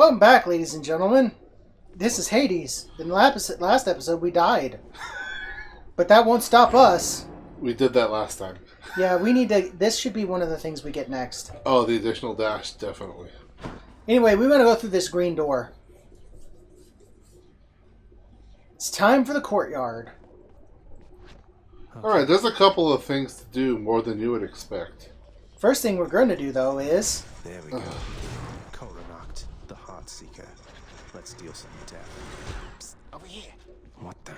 Welcome back, ladies and gentlemen. This is Hades. In the last episode, we died. But that won't stop us. We did that last time. Yeah, we need to... This should be one of the things we get next. Oh, the additional dash, definitely. Anyway, we want to go through this green door. It's time for the courtyard. Alright, there's a couple of things to do more than you would expect. First thing we're going to do, though, is... There we go. Coronacht, the Heart Seeker. Let's deal some death. Psst, over here. What the?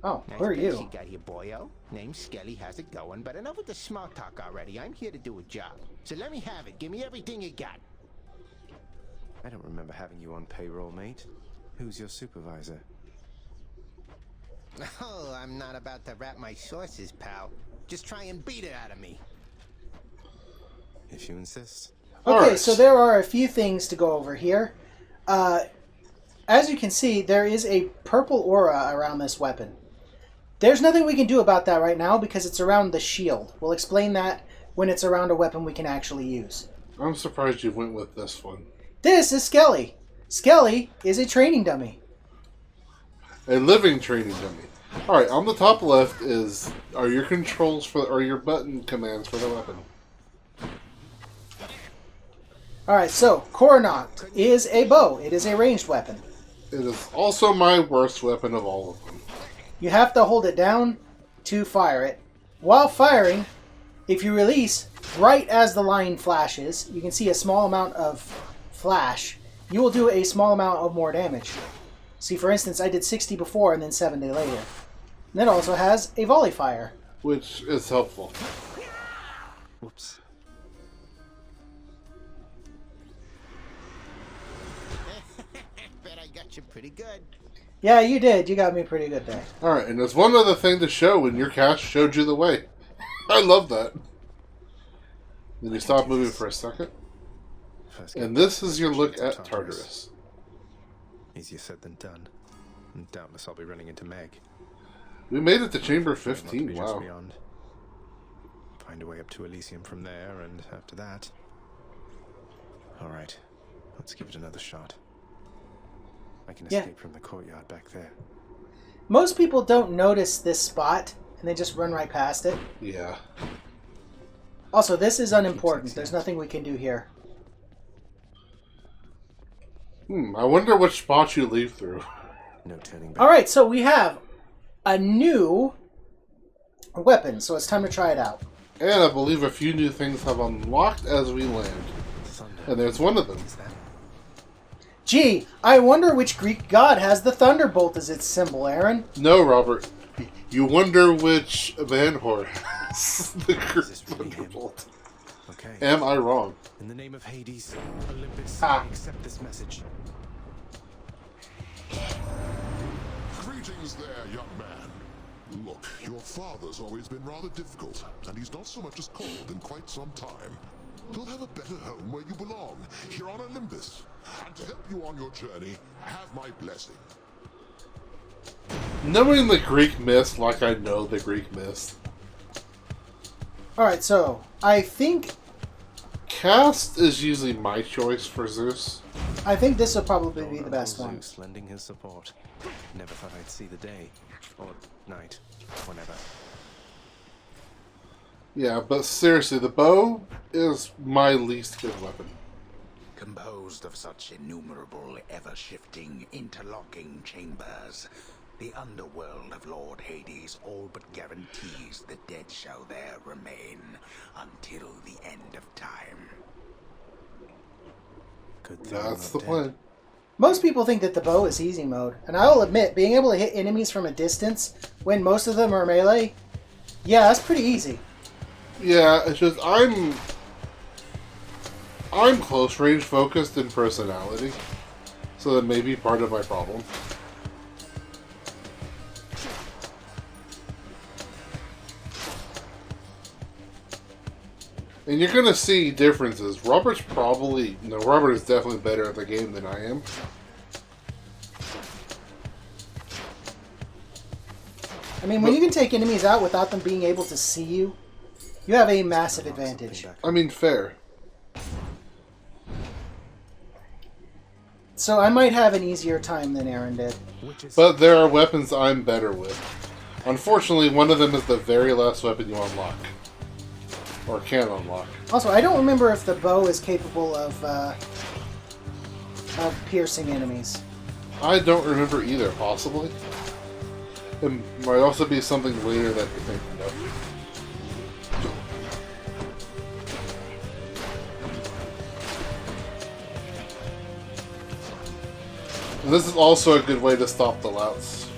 Oh, Nice who are place you? got here, boyo. Name's Skelly. How's it going? But enough with the small talk already. I'm here to do a job. So let me have it. Give me everything you got. I don't remember having you on payroll, mate. Who's your supervisor? Oh, I'm not about to wrap my sources, pal. Just try and beat it out of me. If you insist. Okay, Alright. so there are a few things to go over here. As you can see, there is a purple aura around this weapon. There's nothing we can do about that right now because it's around the shield. We'll explain that when it's around a weapon we can actually use. I'm surprised you went with this one. This is Skelly. Skelly is a training dummy. A living training dummy. Alright, on the top left are your controls or your button commands for the weapon. Alright, so Coronacht is a bow. It is a ranged weapon. It is also my worst weapon of all of them. You have to hold it down to fire it. While firing, if you release right as the line flashes, you can see a small amount of flash. You will do a small amount of more damage. See, for instance, I did 60 before and then 70 later. And it also has a volley fire. Which is helpful. Whoops. Bet I got you pretty good. Yeah, you did. You got me pretty good there. Alright, and there's one other thing to show when your cast showed you the way. I love that. Then you stop moving for a second. First And get this is your look straight to at Tartarus. Easier said than done. And doubtless I'll be running into Meg. We made it to Chamber Not to 15, be just wow. beyond. Find a way up to Elysium from there, and after that... Alright, let's give it another shot. I can Yeah. escape from the courtyard back there. Most people don't notice this spot, and they just run right past it. Yeah. Also, this is unimportant. There's nothing we can do here. I wonder which spot you leave through. No turning back. Alright, so we have a new weapon, so it's time to try it out. And I believe a few new things have unlocked as we land. Thunder. And there's one of them. Is that... Gee, I wonder which Greek god has the thunderbolt as its symbol, Aaron. No, Robert. You wonder which Vanhor has the this really him? Thunderbolt. Okay. Am I wrong? In the name of Hades, Olympus, Ah. accept this message. Greetings there, young man. Look, your father's always been rather difficult, and he's not so much as called in quite some time. He'll have a better home where you belong, here on Olympus. And to help you on your journey, have my blessing. Knowing the Greek myth like I know the Greek myth. Alright, so I think Cast is usually my choice for Zeus. this will probably be the best Honorable one. Zeus lending his support. Never thought I'd see the day. Or night. Whenever. Yeah, but seriously, the bow is my least good weapon. Composed of such innumerable, ever-shifting, interlocking chambers, the underworld of Lord Hades all but guarantees the dead shall there remain until the end of time. Good thing I'm That's not the dead. plan. Most people think that the bow is easy mode, and I will admit, being able to hit enemies from a distance when most of them are melee, yeah, that's pretty easy. Yeah, it's just I'm close range focused in personality, so that may be part of my problem. And you're gonna see differences. Robert is definitely better at the game than I am. I mean, when you can take enemies out without them being able to see you, you have a massive advantage. I mean, fair. So I might have an easier time than Aaron did. Which is But there are weapons I'm better with. Unfortunately, one of them is the very last weapon you unlock. Or can unlock. Also, I don't remember if the bow is capable of piercing enemies. I don't remember either, possibly. It might also be something later that you're thinking of. And this is also a good way to stop the louts.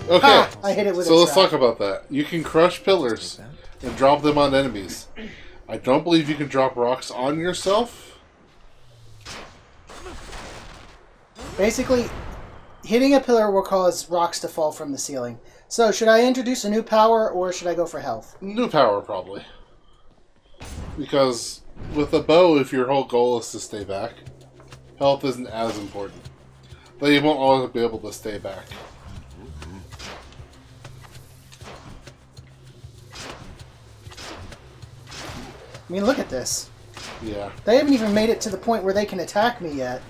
Okay, Ha! I hit it with so a let's trap. talk about that. You can crush pillars and drop them on enemies. I don't believe you can drop rocks on yourself. Basically, hitting a pillar will cause rocks to fall from the ceiling. So, should I introduce a new power, or should I go for health? New power, probably. Because with a bow, if your whole goal is to stay back, health isn't as important. Though you won't always be able to stay back. I mean, look at this. Yeah. They haven't even made it to the point where they can attack me yet.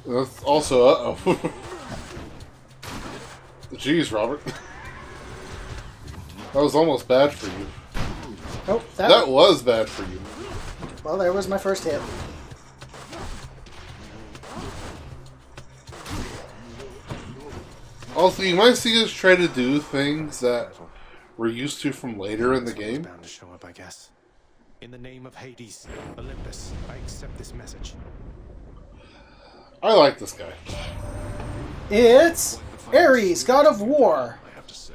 That's also, uh-oh. Jeez, Robert. That was almost bad for you. Oh, That was bad for you. well, there was my first hit. Also, you might see us try to do things that we're used to from later in the game. bound to show up, I guess. In the name of Hades, Olympus, I accept this message. I like this guy. It's Ares, god of war. I have to say.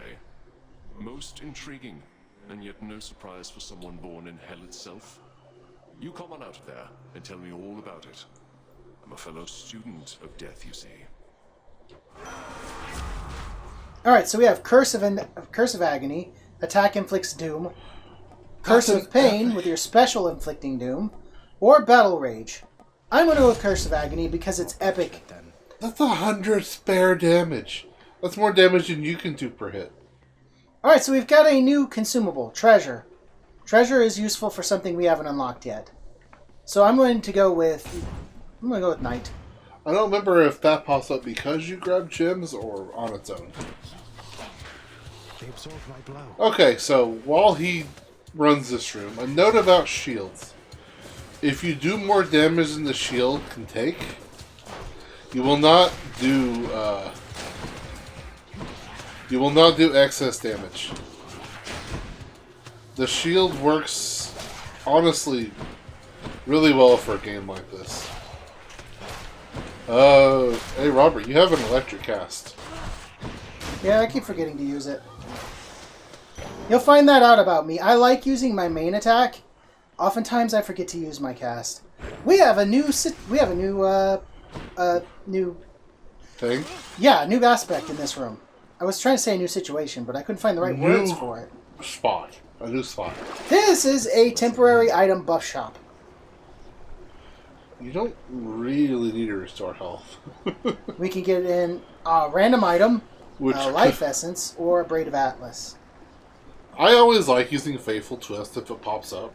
Most intriguing, and yet no surprise for someone born in hell itself. You come on out of there and tell me all about it. I'm a fellow student of death, you see. Alright, so we have Curse of Agony, Attack Inflicts Doom, Curse of Pain with your special inflicting Doom, or Battle Rage. I'm going to go with Curse of Agony because it's epic. That's 100 spare damage. That's more damage than you can do per hit. Alright, so we've got a new consumable, Treasure. Treasure is useful for something we haven't unlocked yet. So I'm going to go with Knight. I don't remember if that pops up because you grab gems or on its own. They absorbed my blow. Okay, so while he runs this room, a note about shields. If you do more damage than the shield can take, you will not do excess damage. The shield works, honestly, really well for a game like this. Hey Robert, you have an electric cast. Yeah, I keep forgetting to use it. You'll find that out about me. I like using my main attack. Oftentimes I forget to use my cast. We have a new new Thing? new aspect in this room. I was trying to say a new situation, but I couldn't find the right words for it. Spot. A new spot. This is a temporary item buff shop. You don't really need to restore health. We can get in a random item, Which a life essence, or a braid of atlas. I always like using Faithful Twist if it pops up.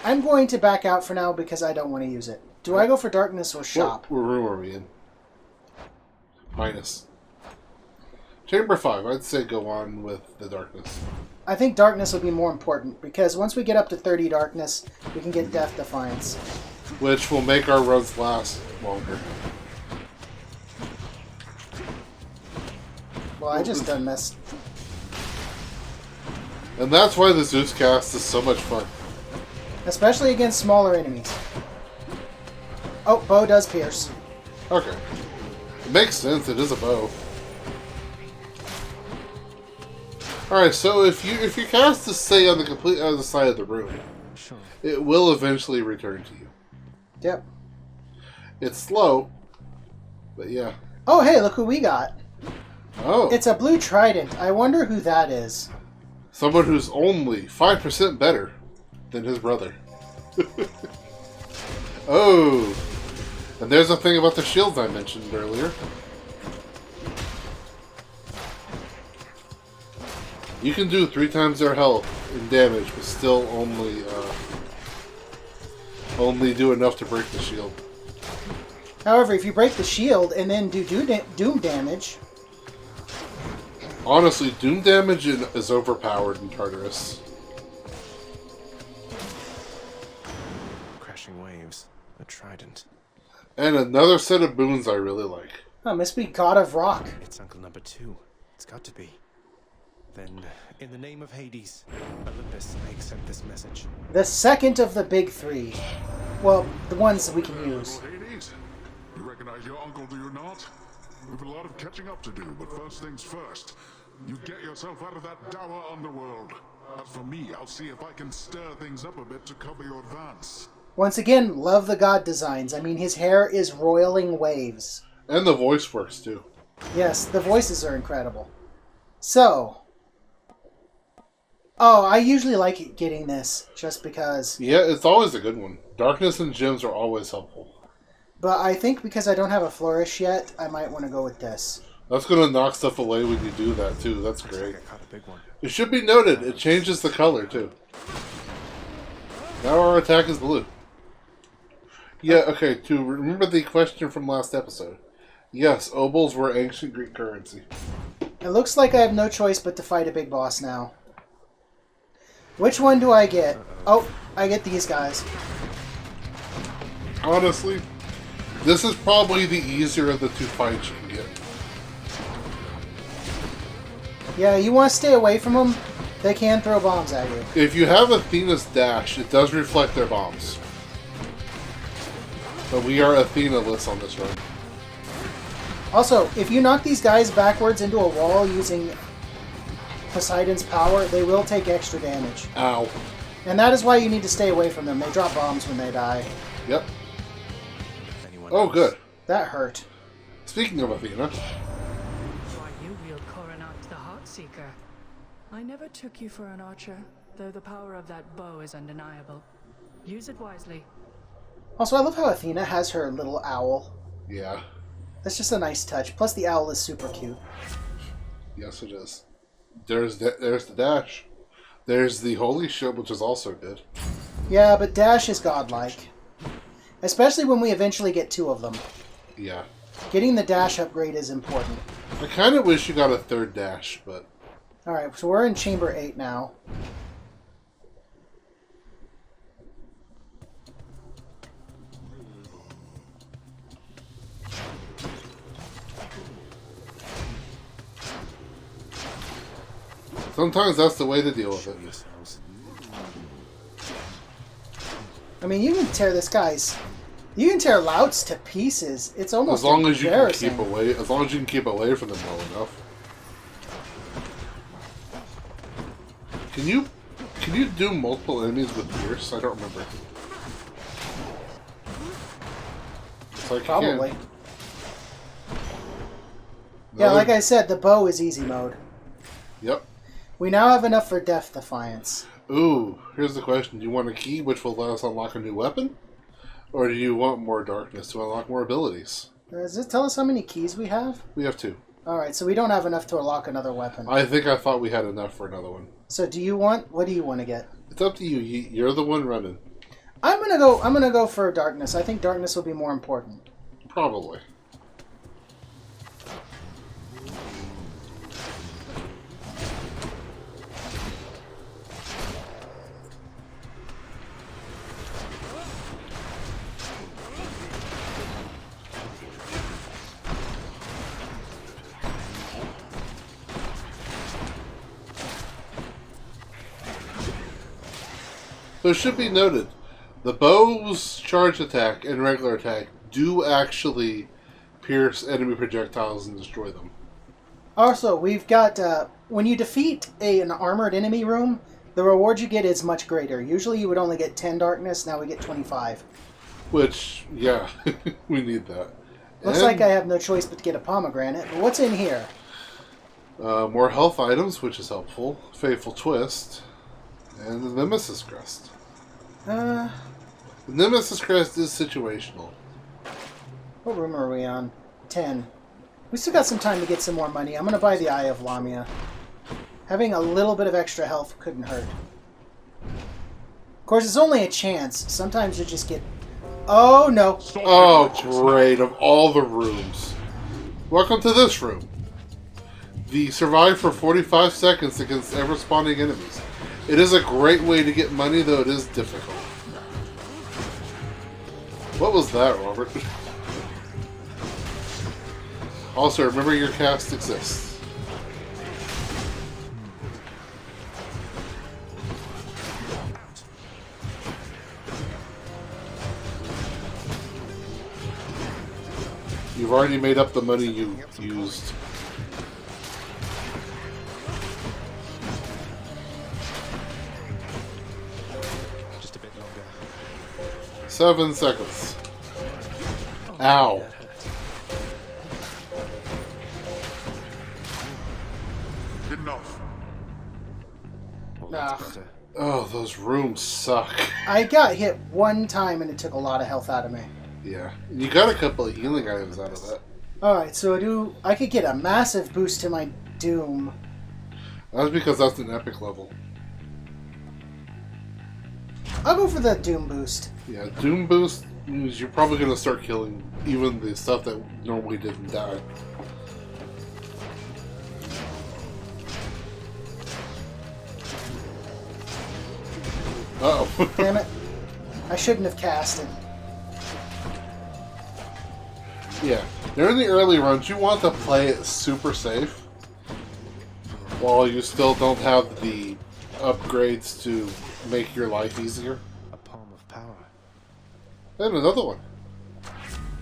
I'm going to back out for now because I don't want to use it. Do I go for darkness or shop? What room are we in? Minus. Chamber 5, I'd say go on with the darkness. I think darkness will be more important because once we get up to 30 darkness, we can get Death Defiance. Which will make our runs last longer. Well, I just done messed. And that's why the Zeus cast is so much fun. Especially against smaller enemies. Oh, bow does pierce. Okay. It makes sense, it is a bow. Alright, so if your cast is, say, on the complete other side of the room, Sure. it will eventually return to you. Yep. It's slow, but yeah. Oh, hey, look who we got. Oh, It's a blue trident. I wonder who that is. someone who's only 5% better than his brother. Oh, and there's a thing about the shields I mentioned earlier. You can do 3 times their health in damage, but still only do enough to break the shield. However, if you break the shield and then do doom damage... Honestly, doom damage is overpowered in Tartarus. Crashing waves. A trident. And another set of boons I really like. Oh, must be God of Rock. It's Uncle Number 2. It's got to be. Then, in the name of Hades, Olympus, I accept this message. The second of the big 3. Well, the ones that we can use. Hades, you recognize your uncle, do you not? We've a lot of catching up to do, but first things first. You get yourself out of that dour underworld. As for me, I'll see if I can stir things up a bit to cover your advance. Once again, love the god designs. I mean, his hair is roiling waves. And the voice works too. Yes, the voices are incredible. So... Oh, I usually like getting this, just because... Yeah, it's always a good one. Darkness and gems are always helpful. But I think because I don't have a flourish yet, I might want to go with this. That's going to knock stuff away when you do that too. That's great. I caught a big one. It should be noted, it changes the color too. Now our attack is blue. Yeah, okay, to remember the question from last episode. Yes, obols were ancient Greek currency. It looks like I have no choice but to fight a big boss now. Which one do I get? Oh, I get these guys. Honestly, this is probably the easier of the 2 fights you can get. Yeah, you want to stay away from them? They can throw bombs at you. If you have Athena's dash, it does reflect their bombs. But we are Athena-less on this run. Also, if you knock these guys backwards into a wall using Poseidon's power, they will take extra damage. Ow. And that is why you need to stay away from them. They drop bombs when they die. Yep. Anyone Oh, else? good. That hurt. Speaking of Athena, Why, you wield Coronach the Heartseeker. I never took you for an archer, though the power of that bow is undeniable. Use it wisely. Also, I love how Athena has her little owl. yeah. That's just a nice touch. Plus, the owl is super cute. Yes, it is. There's the dash. There's the holy shield, which is also good. Yeah, but Dash is godlike. Especially when we eventually get 2 of them. Yeah. Getting the Dash upgrade is important. I kind of wish you got a 3rd dash, but... Alright, so we're in Chamber 8 now. Sometimes that's the way to deal with it. Yourselves. I mean, you can tear this guy's... You can tear Louts to pieces. It's almost As long as you can embarrassing. keep away, as long as you can keep away from them well enough. Can you do multiple enemies with Pierce? I don't remember. It's like you Probably. can. Yeah, Another- like I said, the bow is easy mode. Yep. We now have enough for Death Defiance. Ooh, here's the question. Do you want a key which will let us unlock a new weapon? Or do you want more darkness to unlock more abilities? Does it tell us how many keys we have? We have 2. Alright, so we don't have enough to unlock another weapon. I thought we had enough for another one. So what do you want to get? It's up to you. You're the one running. I'm gonna go for darkness. I think darkness will be more important. Probably. So it should be noted, the bow's charge attack and regular attack do actually pierce enemy projectiles and destroy them. Also, we've got when you defeat an armored enemy room, the reward you get is much greater. Usually you would only get 10 darkness, now we get 25. Which, yeah, we need that. Looks And, like I have no choice but to get a pomegranate, but what's in here? more health items, which is helpful. Faithful Twist. And the Nemesis Crest. The Nemesis Crest is situational. What room are we on? 10. We still got some time to get some more money. I'm going to buy the Eye of Lamia. Having a little bit of extra health couldn't hurt. Of course, it's only a chance. Sometimes you just get... Oh, no. Oh, great. Of all the rooms. Welcome to this room. The survive for 45 seconds against ever-spawning enemies. It is a great way to get money, though it is difficult. What was that, Robert? Also, remember your cast exists. You've already made up the money you used. Just a bit longer. 7 seconds. Ow. Enough. Well, that's Ugh. better. Oh, those rooms suck. I got hit one time and it took a lot of health out of me. Yeah. You got a couple of healing items out of that. Alright, so I could get a massive boost to my Doom. That's because that's an epic level. I'll go for the Doom boost. Yeah, Doom Boost means you're probably going to start killing even the stuff that normally didn't die. Uh-oh. Damn it. I shouldn't have cast it. Yeah, during the early runs, you want to play it super safe while you still don't have the upgrades to make your life easier. A palm of power. And another one.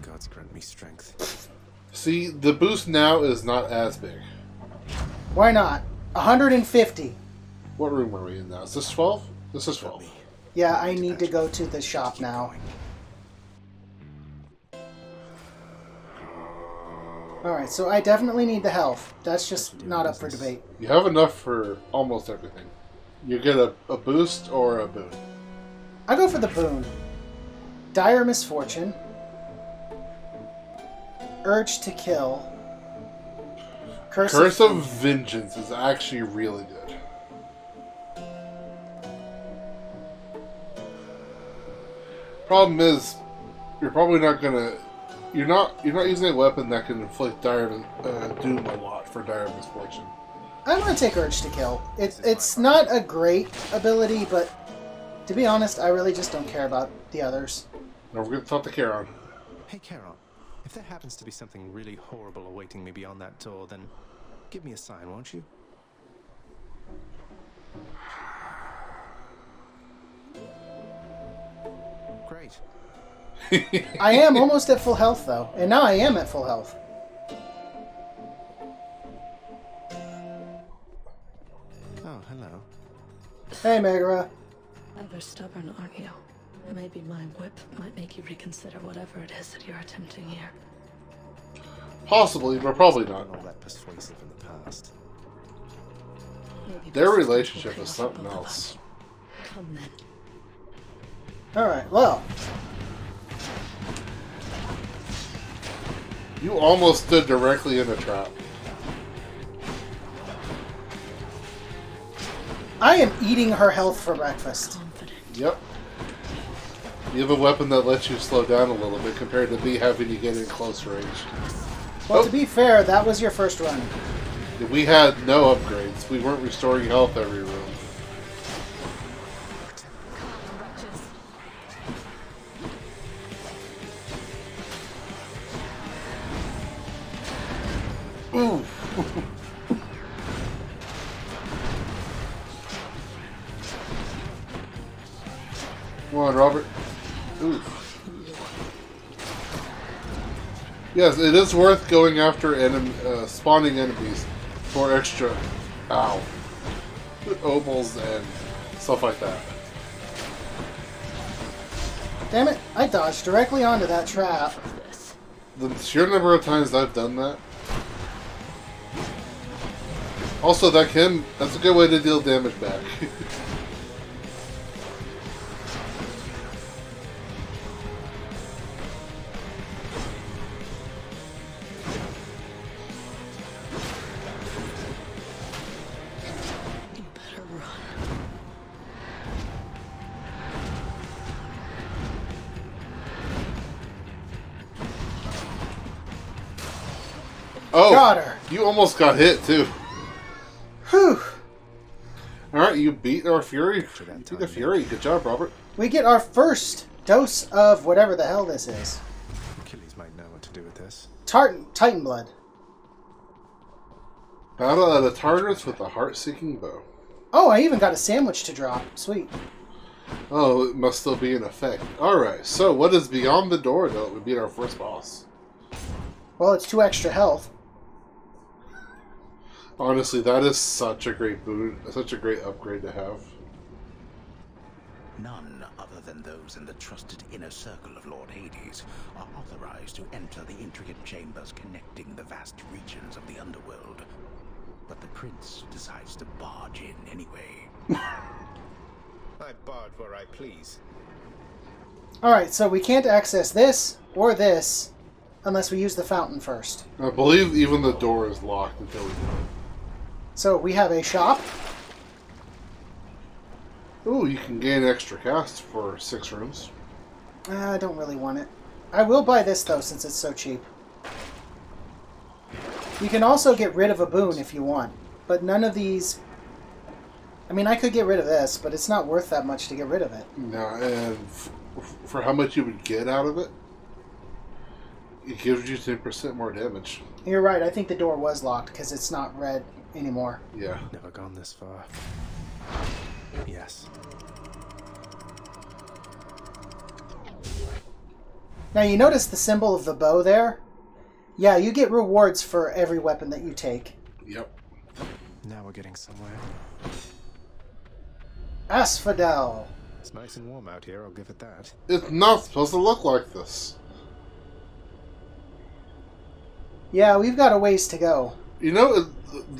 Gods grant me strength. See, the boost now is not as big. Why not? 150. What room are we in now? Is this 12? This is 12. Yeah, I need to go to the shop now. Alright, so I definitely need the health. That's just not up for debate. You have enough for almost everything. You get a boost or a boon. I go for the boon. Dire Misfortune. Urge to Kill. Curse of Vengeance is actually really good. Problem is, you're probably not gonna. You're not using a weapon that can inflict dire doom a lot for dire misfortune. I'm gonna take Urge to Kill. It's not a great ability, but to be honest, I really just don't care about the others. Now we're gonna talk to Charon. Hey, Charon. If there happens to be something really horrible awaiting me beyond that door, then give me a sign, won't you? Great. I am almost at full health though, and now I am at full health. Oh, hello. Hey, Megara. Ever stubborn, aren't you? Maybe my whip might make you reconsider whatever it is that you're attempting here. Possibly, but probably not. All that persuasive in the past. Maybe Their this relationship will is pay off something both of else. us. Come then. Alright, well. You almost stood directly in the trap. I am eating her health for breakfast. Confident. Yep. You have a weapon that lets you slow down a little bit compared to me having to get in close range. Well, to be fair, that was your first run. We had no upgrades. We weren't restoring health every room. Ooh. Come on, Robert. Ooh. Yes, it is worth going after spawning enemies for extra, opals and stuff like that. Damn it, I dodged directly onto that trap. The sheer number of times I've done that. Also, that's a good way to deal damage back. Oh, Got her. You almost got hit too. Whew. All right, you beat our Fury. You that beat the time, Fury. Good job, Robert. We get our first dose of whatever the hell this is. Achilles might know what to do with this. Titan blood. Battle at a Tartarus with a heart-seeking bow. Oh, I even got a sandwich to drop. Sweet. Oh, it must still be in effect. Alright, so what is beyond the door now that we beat our first boss? Well, it's 2 extra health. Honestly, that is such a great boon, such a great upgrade to have. None other than those in the trusted inner circle of Lord Hades are authorized to enter the intricate chambers connecting the vast regions of the underworld. But the prince decides to barge in anyway. I barge where I please. Alright, so we can't access this or this unless we use the fountain first. I believe even the door is locked until we do it. So we have a shop. Ooh, you can gain extra casts for 6 rooms. I don't really want it. I will buy this, though, since it's so cheap. You can also get rid of a boon if you want, but none of these... I mean, I could get rid of this, but it's not worth that much to get rid of it. No, and for how much you would get out of it, it gives you 10% more damage. You're right, I think the door was locked because it's not red anymore. Yeah. Never gone this far. Yes. Now, you notice the symbol of the bow there? Yeah, you get rewards for every weapon that you take. Yep. Now we're getting somewhere. Asphodel. It's nice and warm out here, I'll give it that. It's not supposed to look like this. Yeah, we've got a ways to go. You know, it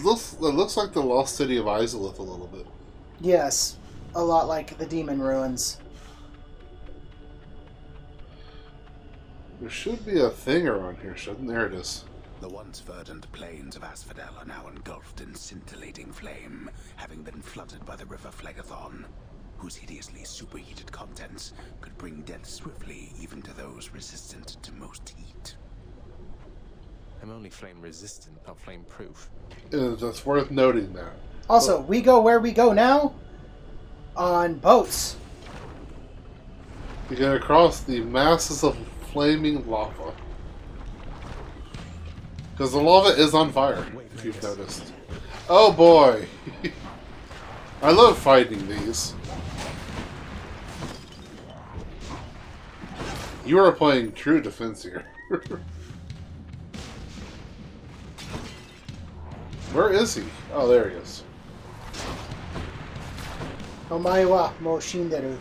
looks like the lost city of Izalith a little bit. Yes, a lot like the demon ruins. There should be a thing around here, shouldn't there? It is. The once verdant plains of Asphodel are now engulfed in scintillating flame, having been flooded by the river Phlegathon, whose hideously superheated contents could bring death swiftly even to those resistant to most heat. I'm only flame resistant, not flame proof. That's worth noting that. Also, we go where we go now? On boats. You get across the masses of flaming lava. Because the lava is on fire, if you've noticed. Oh boy! I love fighting these. You are playing true defense here. Where is he? Oh, there he is. Omae wa mo shinderu.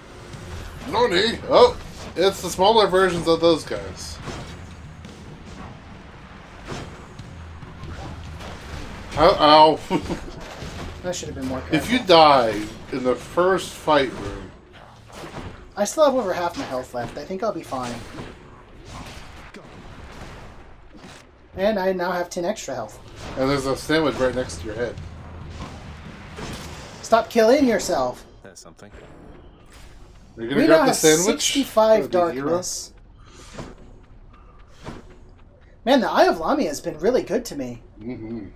Nani? Oh, it's the smaller versions of those guys. Ow. That should have been more careful. If you die in the first fight room... I still have over half my health left. I think I'll be fine. And I now have 10 extra health. And there's a sandwich right next to your head. Stop killing yourself. That's something. Are you gonna We grab now the have sandwich? 65 Or the hero? darkness. Man, the Eye of Lamia has been really good to me. Mm-hmm.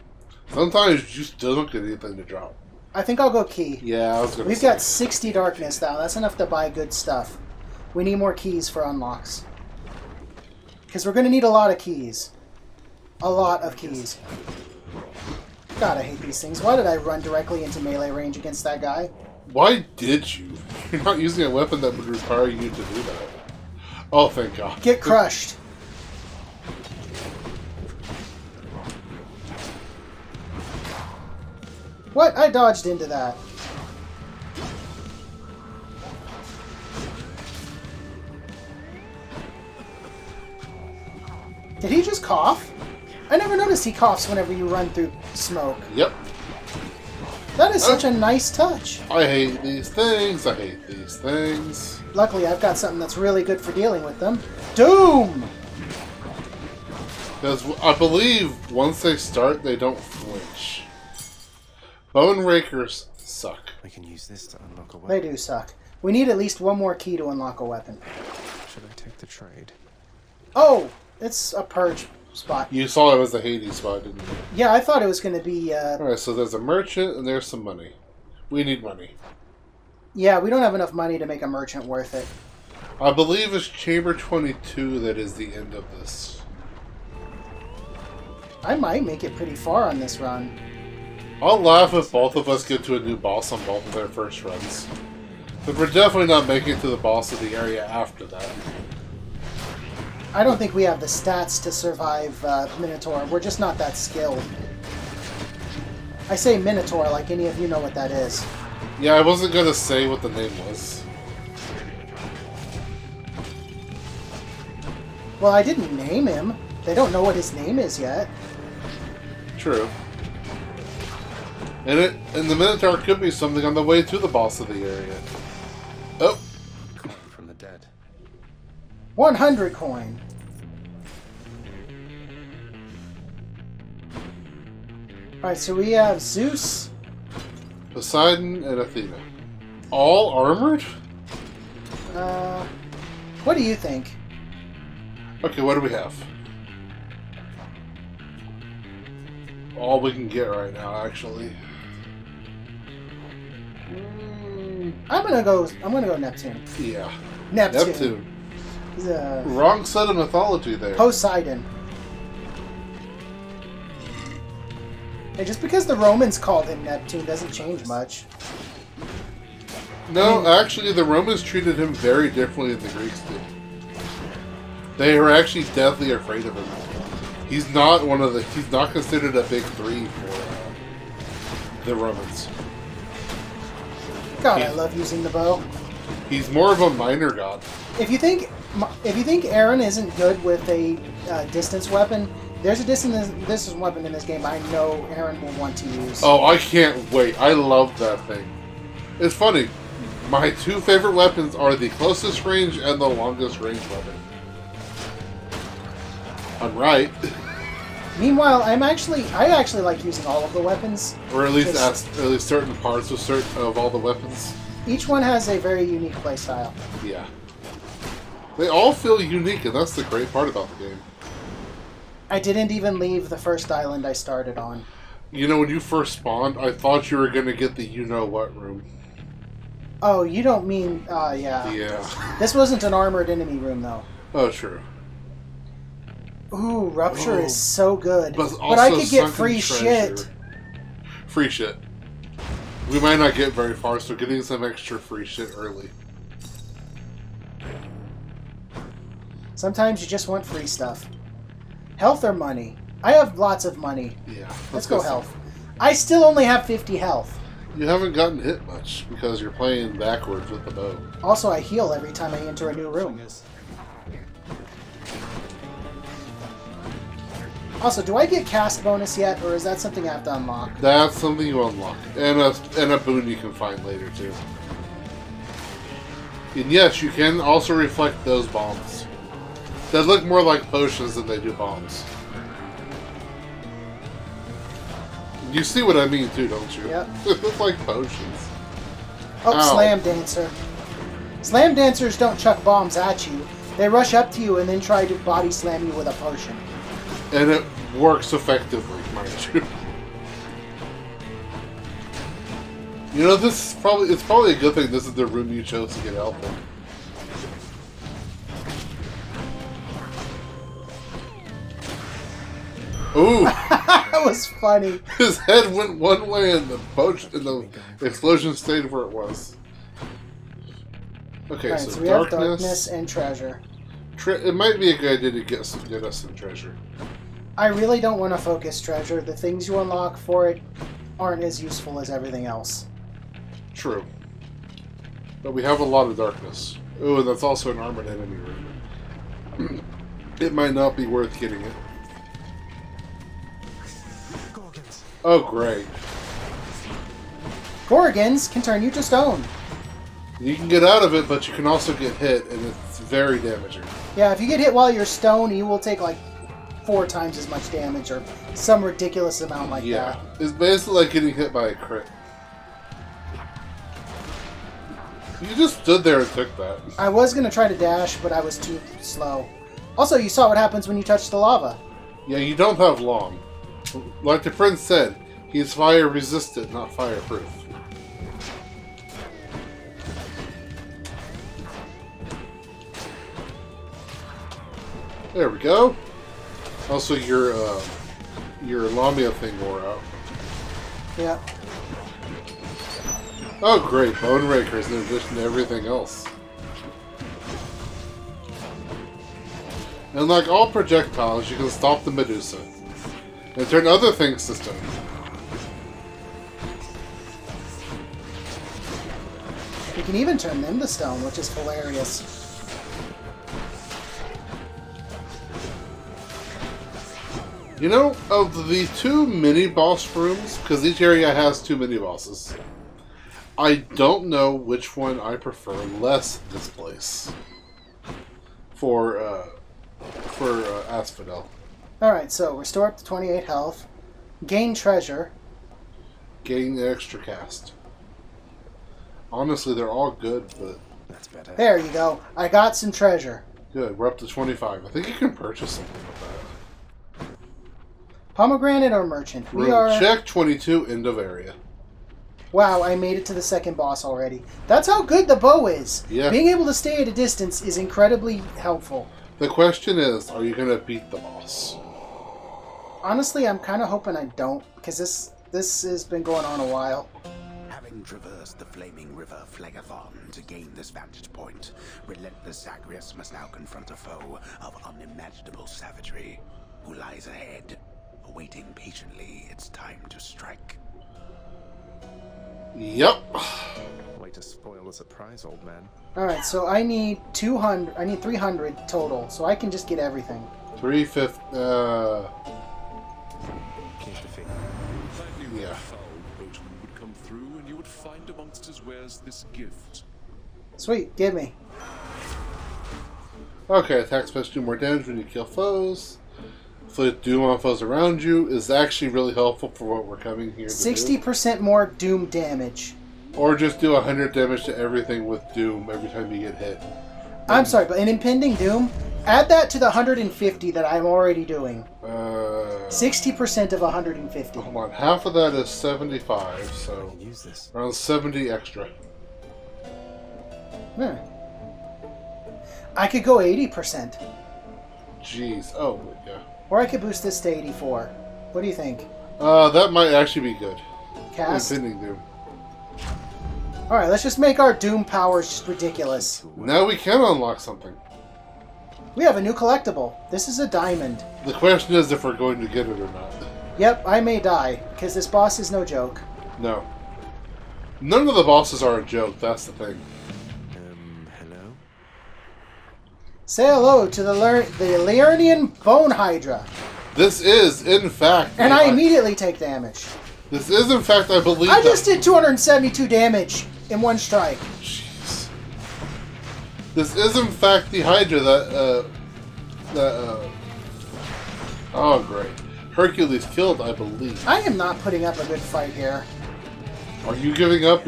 Sometimes you still don't get anything to drop. I think I'll go key. Yeah, I was gonna We've say. got 60 darkness now. That's enough to buy good stuff. We need more keys for unlocks. Because we're going to need a lot of keys. A lot of keys. God, I hate these things. Why did I run directly into melee range against that guy? Why did you? You're not using a weapon that would require you to do that. Oh, thank God. Get crushed. What? I dodged into that. Did he just cough? I never noticed he coughs whenever you run through smoke. Yep. That is such a nice touch. I hate these things. I hate these things. Luckily, I've got something that's really good for dealing with them. Doom! Because I believe once they start, they don't flinch. Bone Rakers suck. We can use this to unlock a They weapon. do suck. We need at least one more key to unlock a weapon. Should I take the trade? Oh! It's a purge. spot. You saw it as the Hades spot, didn't you? Yeah, I thought it was going to be... Alright, so there's a merchant and there's some money. We need money. Yeah, we don't have enough money to make a merchant worth it. I believe it's Chamber 22 that is the end of this. I might make it pretty far on this run. I'll laugh if both of us get to a new boss on both of their first runs. But we're definitely not making it to the boss of the area after that. I don't think we have the stats to survive Minotaur. We're just not that skilled. I say Minotaur like any of you know what that is. Yeah, I wasn't going to say what the name was. Well, I didn't name him. They don't know what his name is yet. True. And the Minotaur could be something on the way to the boss of the area. Oh! Coin from the dead. 100 coin. Alright, so we have Zeus. Poseidon and Athena. All armored? What do you think? Okay, what do we have? All we can get right now, actually. I'm gonna go Neptune. Yeah. Neptune. He's a Wrong set of mythology there. Poseidon. Hey, just because the Romans called him Neptune doesn't change much. No, actually, the Romans treated him very differently than the Greeks did. They were actually deathly afraid of him. He's not he's not considered a big three for the Romans. God, I love using the bow. He's more of a minor god. If you think Aaron isn't good with a distance weapon, there's a distance weapon in this game I know Aaron will want to use. Oh, I can't wait. I love that thing. It's funny. My two favorite weapons are the closest range and the longest range weapon. I'm right. Meanwhile, I actually like using all of the weapons. Or at least certain parts of all the weapons. Each one has a very unique playstyle. Yeah. They all feel unique, and that's the great part about the game. I didn't even leave the first island I started on. You know, when you first spawned, I thought you were going to get the you-know-what room. Oh, you don't mean... yeah. Yeah. This wasn't an armored enemy room, though. Oh, true. Ooh, Rupture is so good. But I could get Sunken free Treasure. shit. Free shit. We might not get very far, so getting some extra free shit early. Sometimes you just want free stuff. Health or money? I have lots of money. Yeah. Let's go health. I still only have 50 health. You haven't gotten hit much because you're playing backwards with the bow. Also, I heal every time I enter a new room. Also, do I get cast bonus yet, or is that something I have to unlock? That's something you unlock. And a boon you can find later, too. And yes, you can also reflect those bombs. They look more like potions than they do bombs. You see what I mean, too, don't you? Yep. They look like potions. Oh, Ow. Slam Dancer. Slam Dancers don't chuck bombs at you. They rush up to you and then try to body slam you with a potion. And it works effectively, mind you. You know, it's probably a good thing this is the room you chose to get help in. Ooh! That was funny. His head went one way and the explosion stayed where it was. Okay, Alright, so we have darkness and treasure. It might be a good idea to get us some treasure. I really don't want to focus treasure. The things you unlock for it aren't as useful as everything else. True. But we have a lot of darkness. Oh, and that's also an armored enemy room. It might not be worth getting it. Gorgons. Oh, great. Gorgons can turn you to stone. You can get out of it, but you can also get hit, and it's very damaging. Yeah, if you get hit while you're stone, you will take like 4 times as much damage or some ridiculous amount like that. It's basically like getting hit by a crit. You just stood there and took that. I was going to try to dash, but I was too slow. Also, you saw what happens when you touch the lava. Yeah, you don't have long. Like the prince said, he's fire resistant, not fireproof. There we go. Also, your Lamia thing wore out. Yeah. Oh, great. Bone Rakers in addition to everything else. And like all projectiles, you can stop the Medusa. And turn other things to stone. You can even turn them to stone, which is hilarious. You know, of the two mini-boss rooms, because each area has two mini-bosses, I don't know which one I prefer less this place. For Asphodel. Alright, so restore up to 28 health. Gain treasure. Gain extra cast. Honestly, they're all good, but... That's better. There you go. I got some treasure. Good, we're up to 25. I think you can purchase something with that. Pomegranate or merchant? We Room are... check 22, end of area. Wow, I made it to the second boss already. That's how good the bow is. Yeah. Being able to stay at a distance is incredibly helpful. The question is, are you going to beat the boss? Honestly, I'm kind of hoping I don't, because this has been going on a while. Having traversed the flaming river Phlegethon to gain this vantage point, relentless Zagreus must now confront a foe of unimaginable savagery, who lies ahead, awaiting patiently its time to strike. Yep. Way to spoil the surprise, old man. Alright, so I need 200, I need 300 total, so I can just get everything. 350, Can't defeat. Likely Yeah. a foul boatman would come through, and you would find amongst his wares this gift. Sweet, give me. Okay, attack special do more damage when you kill foes. Inflict doom on foes around you is actually really helpful for what we're coming here to 60% more doom damage. do. Or just do 100 damage to everything with doom every time you get hit. I'm sorry, but an impending doom, add that to the 150 that I'm already doing. 60% of 150. Hold on, half of that is 75, so Use this. around 70 extra. Hmm. I could go 80%. Jeez, oh yeah. Or I could boost this to 84. What do you think? That might actually be good. Cast? Impending doom. Alright, let's just make our doom powers just ridiculous. Now we can unlock something. We have a new collectible. This is a diamond. The question is if we're going to get it or not. Yep, I may die, because this boss is no joke. No. None of the bosses are a joke, that's the thing. Hello? Say hello to the Liurnian Bone Hydra. This is, in fact... And I immediately take damage. This is, in fact, I believe I just did 272 damage in one strike. Jeez. This is, in fact, the Hydra oh, great. Hercules killed, I believe. I am not putting up a good fight here. Are you giving up?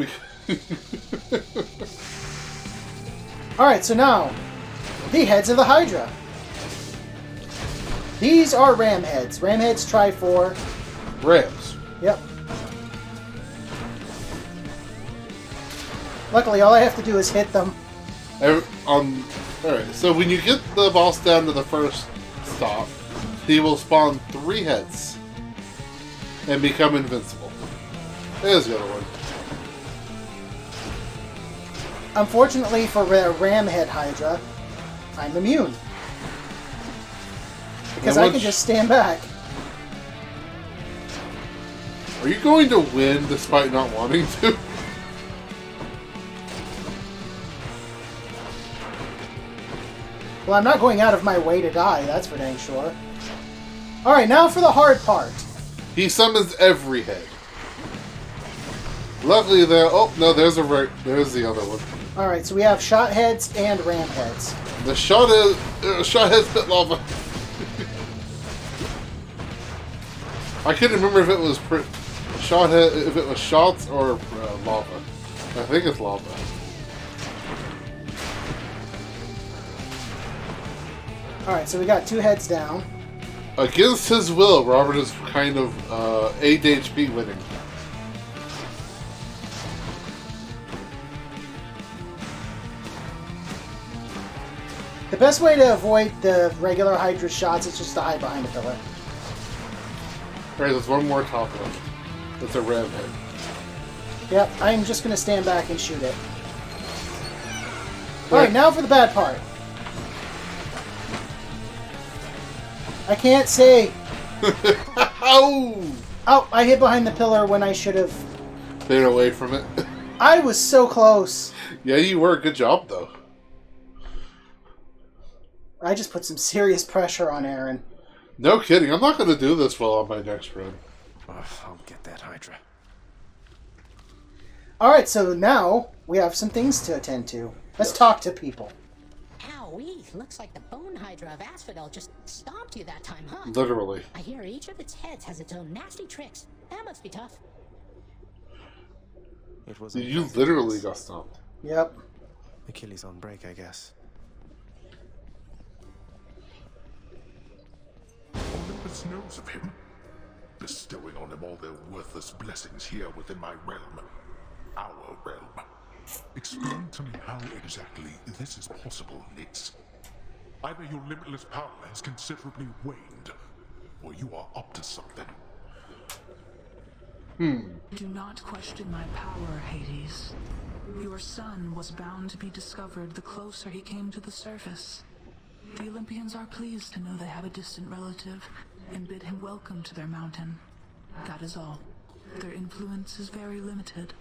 Alright, so now, the heads of the Hydra. These are ram heads. Ram heads TriFarce. Rams. Yep. Luckily, all I have to do is hit them. Alright, so when you get the boss down to the first stop, he will spawn 3 heads and become invincible. There's the other one. Unfortunately for Ramhead Hydra, I'm immune. Because I can just stand back. Are you going to win despite not wanting to? Well, I'm not going out of my way to die, that's for dang sure. Alright, now for the hard part. He summons every head. Luckily, there. Oh no, there's the other one. Alright, so we have shot heads and ram heads. The shot head spit lava. I couldn't remember if it was if it was shots or lava. I think it's lava. Alright, so we got 2 heads down. Against his will, Robert is kind of 8 HP winning. The best way to avoid the regular Hydra shots is just to hide behind a pillar. Alright, there's one more top left. That's a ram head. Yep, I'm just going to stand back and shoot it. Alright, now for the bad part. I can't say. Oh! Oh, I hid behind the pillar when I should have. Stayed away from it. I was so close. Yeah, you were. Good job, though. I just put some serious pressure on Aaron. No kidding. I'm not going to do this well on my next run. I'll get that Hydra. Alright, so now we have some things to attend to. Let's talk to people. Owie, looks like the Bone Hydra of Asphodel just stomped you that time, huh? Literally. I hear each of its heads has its own nasty tricks. That must be tough. It was You literally got stomped. Yep. Achilles on break, I guess. Olympus knows of him, bestowing on him all their worthless blessings here within my realm. Our realm. Explain to me how exactly this is possible, Nix. Either your limitless power has considerably waned, or you are up to something. Do not question my power, Hades. Your son was bound to be discovered the closer he came to the surface. The Olympians are pleased to know they have a distant relative and bid him welcome to their mountain. That is all. Their influence is very limited.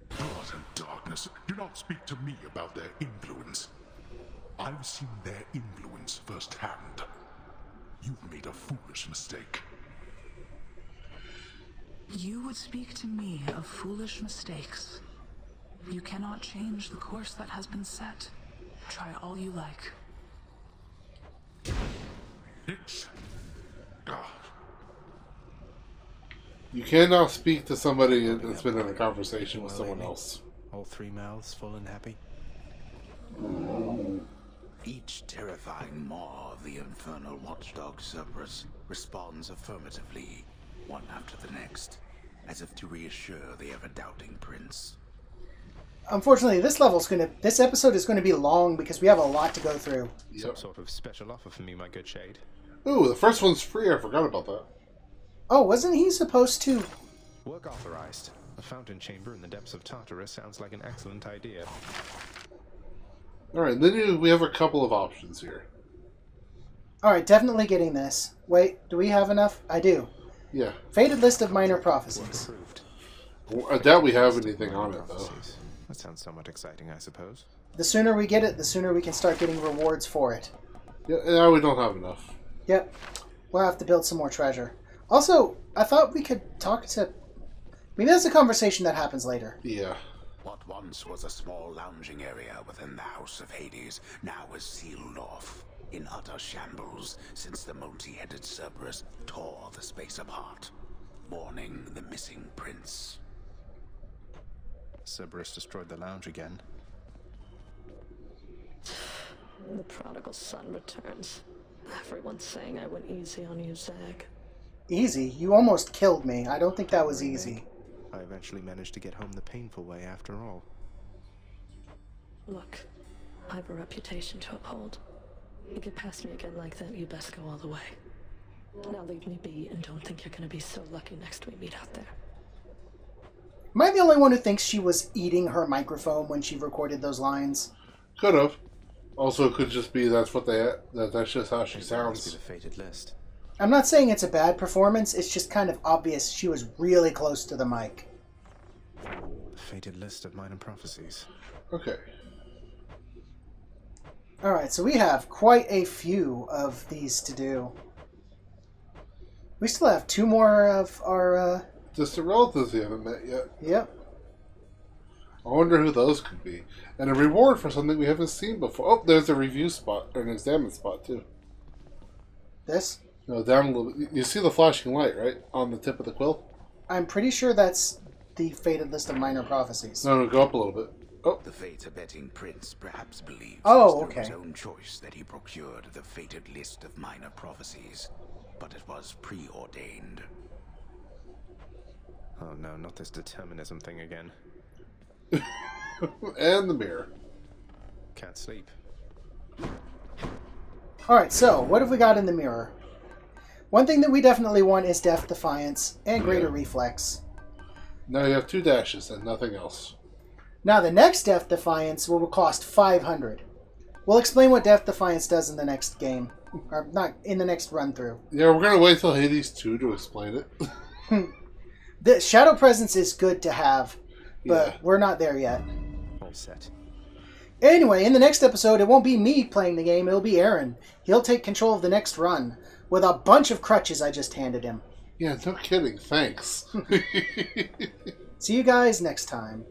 Blood and darkness, do not speak to me about their influence. I've seen their influence firsthand. You've made a foolish mistake. You would speak to me of foolish mistakes. You cannot change the course that has been set. Try all you like. Nix. You cannot speak to somebody that's been in a conversation with someone else. All three mouths full and happy. Each terrifying maw of the infernal watchdog Cerberus responds affirmatively, one after the next, as if to reassure the ever-doubting prince. Unfortunately, this episode is gonna be long because we have a lot to go through. Some sort of special offer for me, my good shade. Ooh, the first one's free. I forgot about that. Oh, wasn't he supposed to? Work authorized. A fountain chamber in the depths of Tartarus sounds like an excellent idea. Alright, then we have a couple of options here. Alright, definitely getting this. Wait, do we have enough? I do. Yeah. Fated list of minor prophecies. Approved. I doubt we have anything on it, though. That sounds somewhat exciting, I suppose. The sooner we get it, the sooner we can start getting rewards for it. Yeah, we don't have enough. Yep. We'll have to build some more treasure. Also, I thought we could talk to... Maybe that's a conversation that happens later. Yeah. What once was a small lounging area within the House of Hades now is sealed off, in utter shambles, since the multi-headed Cerberus tore the space apart, mourning the missing prince. Cerberus destroyed the lounge again. The prodigal son returns. Everyone's saying I went easy on you, Zag. Easy? You almost killed me. I don't think that was easy. I eventually managed to get home the painful way after all. Look, I have a reputation to uphold. You get past me again like that, you best go all the way. Now leave me be and don't think you're gonna be so lucky next we meet out there. Am I the only one who thinks she was eating her microphone when she recorded those lines? Could have. Also, it could just be that's just how she Be sounds. the fated list. I'm not saying it's a bad performance, it's just kind of obvious she was really close to the mic. Fated list of minor prophecies. Okay. Alright, so we have quite a few of these to do. We still have 2 more of our, Distant relatives we haven't met yet. Yep. I wonder who those could be. And a reward for something we haven't seen before. Oh, there's a review spot, or an examine spot, too. This? No, down a little bit. You see the flashing light, right? On the tip of the quill? I'm pretty sure that's the fated list of minor prophecies. No, go up a little bit. Oh. The fate-abetting prince perhaps believes Oh, it was through his okay. own choice that he procured the fated list of minor prophecies, but it was preordained. Oh no, not this determinism thing again. And the mirror. Can't sleep. Alright, so, what have we got in the mirror? One thing that we definitely want is Death Defiance and Greater Reflex. Now you have 2 dashes and nothing else. Now the next Death Defiance will cost 500. We'll explain what Death Defiance does in the next game. Or not, in the next run-through. Yeah, we're going to wait till Hades 2 to explain it. The Shadow Presence is good to have, but Yeah. we're not there yet. All set. Anyway, in the next episode, it won't be me playing the game, it'll be Aaron. He'll take control of the next run, with a bunch of crutches I just handed him. Yeah, no kidding. Thanks. See you guys next time.